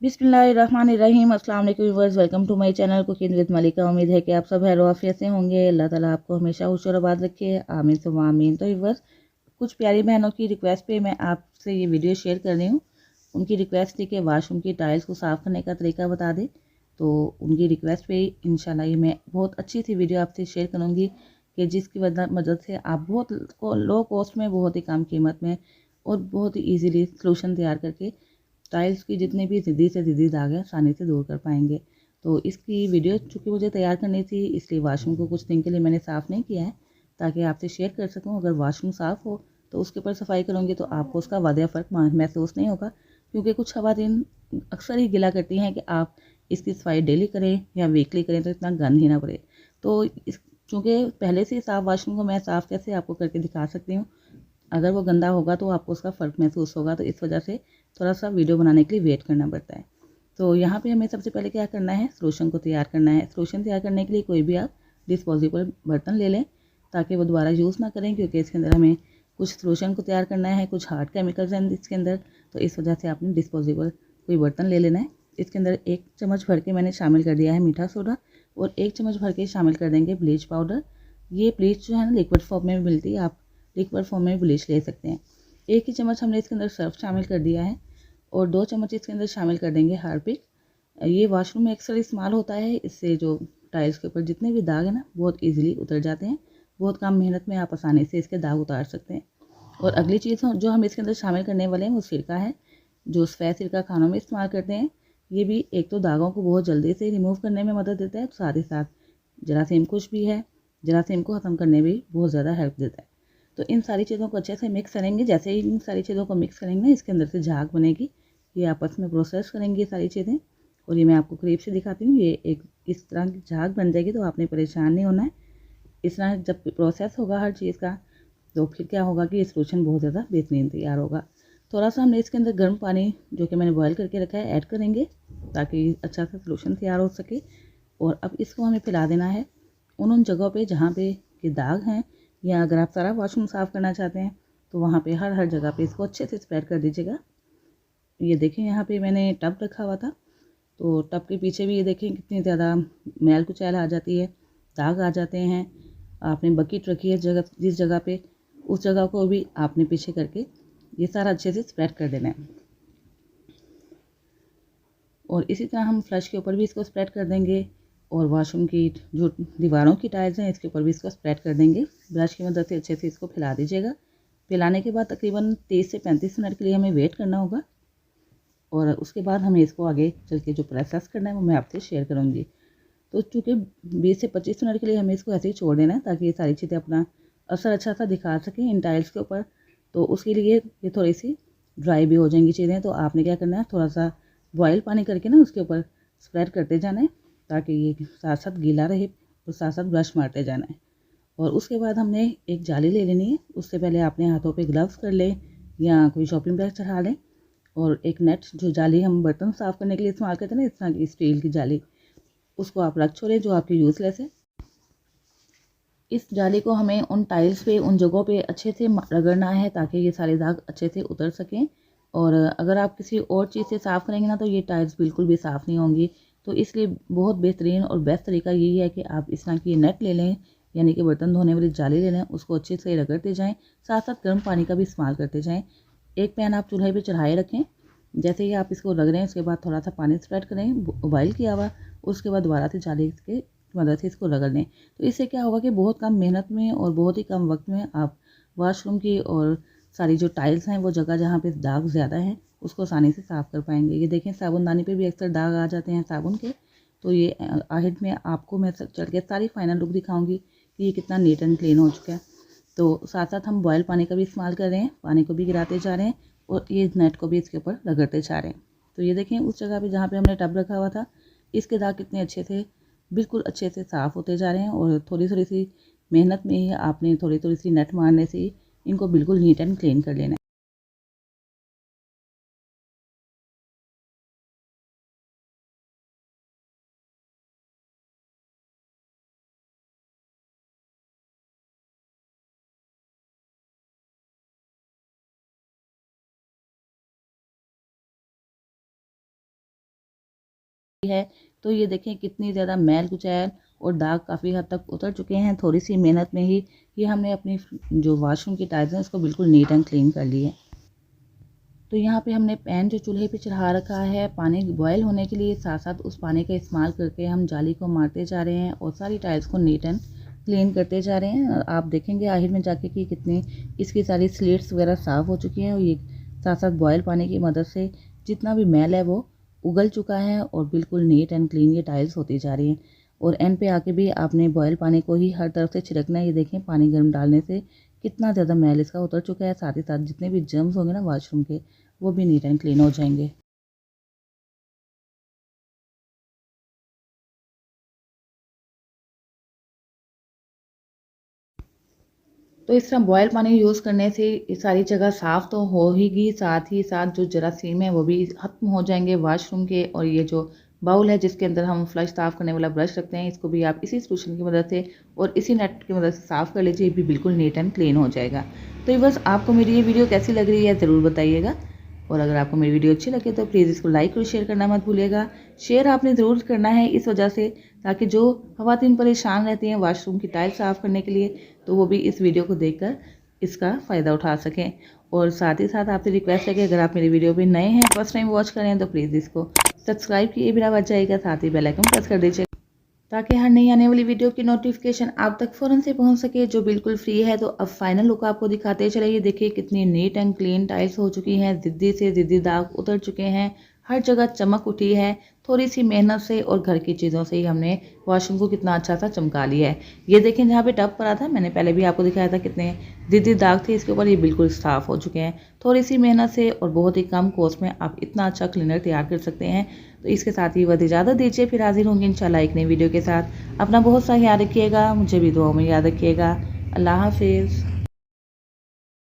बिस्मिल्लाहिर्रहमानिर्रहीम। अस्सलाम वालेकुम viewers, welcome to my channel cooking with Malika. उम्मीद है कि आप सब खैर आफियत से होंगे। अल्लाह ताला आपको हमेशा खुश और आबाद रखे, आमीन सुम्मा आमीन। तो व्यूअर्स, कुछ प्यारी बहनों की रिक्वेस्ट पे मैं आपसे ये वीडियो शेयर कर रही हूँ। उनकी रिक्वेस्ट थी कि वाशरूम की टाइल्स को साफ़ करने का तरीका बता दें, तो उनकी रिक्वेस्ट पे इंशाल्लाह ये मैं बहुत अच्छी सी वीडियो आपसे शेयर करूँगी कि जिसकी मदद से आप बहुत लो कॉस्ट में, बहुत ही कम कीमत में और बहुत ही ईजीली सलूशन तैयार करके टाइल्स की जितने भी ज़िद्दी से ज़िद्दी दाग हैं आसानी से दूर कर पाएंगे। तो इसकी वीडियो चूँकि मुझे तैयार करनी थी, इसलिए वाशरूम को कुछ दिन के लिए मैंने साफ़ नहीं किया है ताकि आपसे शेयर कर सकूँ। अगर वाशरूम साफ़ हो तो उसके ऊपर सफाई करूँगी तो आपको उसका वादिया फ़र्क महसूस नहीं होगा, क्योंकि कुछ ख़वातीन अक्सर ही गिला करती हैं कि आप इसकी सफाई डेली करें या वीकली करें तो इतना गंद ही ना पड़े। तो इस चूँकि पहले से साफ़ वाशरूम को मैं साफ़ कैसे आपको करके दिखा सकती हूँ, अगर वो गंदा होगा तो आपको उसका फ़र्क महसूस होगा। तो इस वजह से थोड़ा-सा वीडियो बनाने के लिए वेट करना पड़ता है। तो यहाँ पे हमें सबसे पहले क्या करना है, सलूशन को तैयार करना है। सलूशन तैयार करने के लिए कोई भी आप डिस्पोजेबल बर्तन ले लें ताकि वो दोबारा यूज़ ना करें, क्योंकि इसके अंदर हमें कुछ सलूशन को तैयार करना है, कुछ हार्ड केमिकल्स हैं इसके अंदर। तो इस वजह से आपने डिस्पोजेबल कोई बर्तन ले लेना है। इसके अंदर 1 चम्मच भर के मैंने शामिल कर दिया है मीठा सोडा और 1 चम्मच भर के शामिल कर देंगे ब्लीच पाउडर। ये ब्लीच जो है ना लिक्विड फॉर्म में मिलती है, आप लिक्विड फॉर्म में ब्लीच ले सकते हैं। 1 ही चम्मच हमने इसके अंदर सर्फ शामिल कर दिया है और 2 चम्मच इसके अंदर शामिल कर देंगे हार्पिक। ये वॉशरूम में अक्सर इस्तेमाल होता है, इससे जो टाइल्स के ऊपर जितने भी दाग हैं ना बहुत ईजिली उतर जाते हैं। बहुत कम मेहनत में आप आसानी से इसके दाग उतार सकते हैं। और अगली चीज़ जो हम इसके अंदर शामिल करने वाले हैं वो सिरका है, जो सफ़ेद सिरका खानों में इस्तेमाल करते हैं। ये भी एक तो दागों को बहुत जल्दी से रिमूव करने में मदद देता है, साथ ही साथ जरासीम कुछ भी है, जरासीम को ख़त्म करने में भी बहुत ज़्यादा हेल्प देता है। तो इन सारी चीज़ों को अच्छे से मिक्स करेंगे। जैसे ही इन सारी चीज़ों को मिक्स करेंगे इसके अंदर से झाग बनेगी। ये आपस में प्रोसेस करेंगे ये सारी चीज़ें और ये मैं आपको करीब से दिखाती हूँ। ये एक इस तरह की झाग बन जाएगी, तो आपने परेशान नहीं होना है। इस तरह जब प्रोसेस होगा हर चीज़ का, तो फिर क्या होगा कि ये सॉल्यूशन बहुत ज़्यादा बेहतरीन तैयार होगा। थोड़ा-सा हमने इसके अंदर गर्म पानी जो कि मैंने बॉयल करके रखा है ऐड करेंगे ताकि अच्छा सा सॉल्यूशन तैयार हो सके। और अब इसको हमें फैला देना है उन जगहों पे जहाँ पे ये दाग हैं, या अगर आप सारा वॉशरूम साफ़ करना चाहते हैं तो वहाँ पे हर जगह पे इसको अच्छे से स्प्रेड कर दीजिएगा। ये देखें यहाँ पे मैंने टब रखा हुआ था, तो टब के पीछे भी ये देखें कितनी ज़्यादा मैल कुचैल आ जाती है, दाग आ जाते हैं। आपने बकेट रखी है जगह, जिस जगह पे उस जगह को भी आपने पीछे करके ये सारा अच्छे से स्प्रेड कर देना है। और इसी तरह हम फ्लश के ऊपर भी इसको स्प्रेड कर देंगे और वॉशरूम की जो दीवारों की टाइल्स हैं इसके ऊपर भी इसको स्प्रेड कर देंगे। ब्रश की मदद से अच्छे से इसको फैला दीजिएगा। फैलाने के बाद तकरीबन 30 से 35 मिनट के लिए हमें वेट करना होगा और उसके बाद हमें इसको आगे चल के जो प्रोसेस करना है वो मैं आपसे शेयर करूँगी। तो चूँकि 20 से 25 मिनट के लिए हमें इसको ऐसे ही छोड़ देना है ताकि ये सारी चीज़ें अपना असर अच्छा सा दिखा सकें इन टाइल्स के ऊपर। तो उसके लिए ये थोड़ी सी ड्राई भी हो जाएंगी चीज़ें, तो आपने क्या करना है, थोड़ा सा बॉयल पानी करके ना उसके ऊपर स्प्रेड करते जाना है ताकि ये साथ साथ गीला रहे और साथ साथ ब्रश मारते जाना है। और उसके बाद हमने एक जाली ले लेनी है। उससे पहले आपने हाथों पे ग्लव्स कर लें या कोई शॉपिंग बैग चढ़ा लें और एक नेट, जो जाली हम बर्तन साफ़ करने के लिए इस्तेमाल करते हैं ना, इस तरह की स्टील की जाली, उसको आप रख छोड़ें जो आपकी यूज़लेस है। इस जाली को हमें उन टाइल्स पे, उन जगहों पे अच्छे से रगड़ना है ताकि ये सारे दाग अच्छे से उतर सकें। और अगर आप किसी और चीज़ से साफ़ करेंगे ना तो ये टाइल्स बिल्कुल भी साफ़ नहीं होंगी। तो इसलिए बहुत बेहतरीन और बेस्ट तरीका यही है कि आप इस तरह की नेट ले लें, यानी कि बर्तन धोने वाली जाली ले लें, उसको अच्छे से रगड़ते जाएँ, साथ साथ गर्म पानी का भी इस्तेमाल करते जाएँ। एक पैन आप चूल्हे पे चढ़ाए रखें। जैसे ही आप इसको रगड़ें उसके बाद थोड़ा सा पानी स्प्रेड करें बॉयल किया हुआ, उसके बाद दोबारा से जाली के मदद से इसको रगड़ लें। तो इससे क्या होगा कि बहुत कम मेहनत में और बहुत ही कम वक्त में आप वॉशरूम की और सारी जो टाइल्स हैं वो जगह जहाँ पे दाग ज़्यादा हैं उसको आसानी से साफ़ कर पाएंगे। ये देखें साबुनदानी पे भी अक्सर दाग आ जाते हैं साबुन के। तो ये आखिर में आपको मैं चल के सारी फाइनल लुक दिखाऊंगी कि ये कितना नीट एंड क्लीन हो चुका है। तो साथ साथ हम बॉयल पानी का भी इस्तेमाल कर रहे हैं, पानी को भी गिराते जा रहे हैं और ये नेट को भी इसके ऊपर रगड़ते जा रहे हैं। तो ये देखें उस जगह पे जहाँ पे हमने टब रखा हुआ था, इसके दाग कितने अच्छे से, बिल्कुल अच्छे से साफ़ होते जा रहे हैं। और थोड़ी थोड़ी सी मेहनत में ही आपने थोड़ी थोड़ी सी नेट मारने से ही इनको बिल्कुल नीट एंड क्लीन कर लेना है। है। तो ये देखें कितनी ज़्यादा मैल कुचैल और दाग काफ़ी हद तक उतर चुके हैं। थोड़ी सी मेहनत में ही ये हमने अपनी जो वॉशरूम की टाइल्स हैं उसको बिल्कुल नीट एंड क्लीन कर ली है। तो यहाँ पे हमने पैन जो चूल्हे पे चढ़ा रखा है पानी बॉयल होने के लिए, साथ साथ उस पानी का इस्तेमाल करके हम जाली को मारते जा रहे हैं और सारी टाइल्स को नीट एंड क्लीन करते जा रहे हैं। आप देखेंगे आखिर में जाके कि कितनी इसकी सारी स्लेट्स वगैरह साफ़ हो चुकी हैं और ये साथ साथ बॉयल पानी की मदद से जितना भी मैल है वो उगल चुका है और बिल्कुल नीट एंड क्लीन ये टाइल्स होती जा रही हैं। और एंड पे आके भी आपने बॉयल पानी को ही हर तरफ से छिड़कना है। ये देखें पानी गर्म डालने से कितना ज़्यादा मैल इसका उतर चुका है, साथ ही साथ जितने भी जर्म्स होंगे ना वॉशरूम के वो भी नीट एंड क्लीन हो जाएंगे। तो इस तरह बॉयल पानी यूज़ करने से ये सारी जगह साफ़ तो हो ही साथ जो जरासीम है वो भी ख़त्म हो जाएंगे वॉशरूम के। और ये जो बाउल है जिसके अंदर हम फ्लश साफ़ करने वाला ब्रश रखते हैं, इसको भी आप इसी सोल्यूशन की मदद से और इसी नेट की मदद से साफ़ कर लीजिए, भी बिल्कुल नीट एंड क्लीन हो जाएगा। तो ये बस आपको मेरी ये वीडियो कैसी लग रही है ज़रूर बताइएगा। और अगर आपको मेरी वीडियो अच्छी लगे तो प्लीज़ इसको लाइक और शेयर करना मत भूलिएगा। शेयर आपने ज़रूर करना है इस वजह से ताकि जो ख़वातीन परेशान रहती हैं वॉशरूम की टाइल साफ़ करने के लिए तो वो भी इस वीडियो को देखकर इसका फ़ायदा उठा सकें। और साथ ही साथ आपसे रिक्वेस्ट है कि अगर आप मेरी वीडियो पे नए हैं, फर्स्ट टाइम वॉच कर रहे हैं तो प्लीज़ इसको सब्सक्राइब किए बिना बच जाइएगा, साथ ही बेल आइकन प्रेस कर दीजिए ताकि हर नई आने वाली वीडियो की नोटिफिकेशन आप तक फ़ौरन से पहुंच सके, जो बिल्कुल फ्री है। तो अब फाइनल लुक आपको दिखाते चले। ये देखिए कितनी नीट एंड क्लीन टाइल्स हो चुकी हैं, ज़िद्दी से ज़िद्दी दाग उतर चुके हैं, हर जगह चमक उठी है। थोड़ी सी मेहनत से और घर की चीज़ों से ही हमने वॉशरूम को कितना अच्छा सा चमका लिया है। ये देखें जहाँ पे टब पड़ा था, मैंने पहले भी आपको दिखाया था कितने ज़िद्दी दाग थे, इसके ऊपर ये बिल्कुल साफ़ हो चुके हैं। थोड़ी सी मेहनत से और बहुत ही कम कॉस्ट में आप इतना अच्छा क्लीनर तैयार कर सकते हैं। तो इसके साथ ही वह इजाज़त दीजिए, फिर हाजिर होंगे इंशाल्लाह एक नई वीडियो के साथ। अपना बहुत सा ख्याल रखिएगा, मुझे भी दुआओं में याद रखिएगा। अल्लाह हाफिज़।